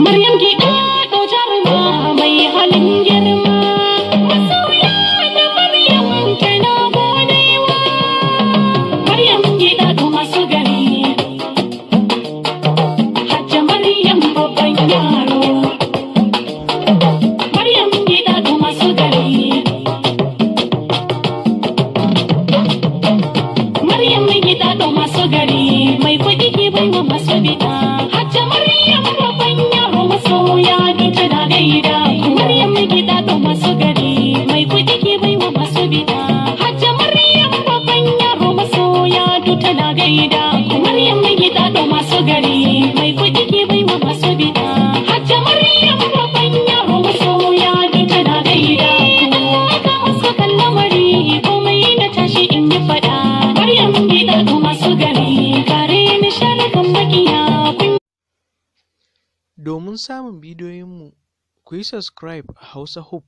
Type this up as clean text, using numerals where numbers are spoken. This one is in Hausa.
Maryam gida to jaruma mai halin girma. Masoya da Maryam tana godewa. Maryam gida to masu gari. Hajja Maryam babban yaro. Maryam gida to masu gari. Maryam gida to masu gari. Mai kuɗi ke baiwa masu bida. Hajja Maryam babban yaro masoya duk tana gaida. Maryam gida to masu gari. Mai kuɗi ke baiwa masu bida. Hajja Maryam babban yaro masoya duk tana gaida. Maryam gida to masu gari. Mai kuɗi ke baiwa masu bida. Hajja Maryam babban yaro masoya duk tana gaida. Ka haska kan lamari komai na tashi in yi faɗa. Maryam gida to masu gari. Kare ni sharafin makiya. Domin samun bidiyoyinmu, ku yi subscribe a Hausa Hope.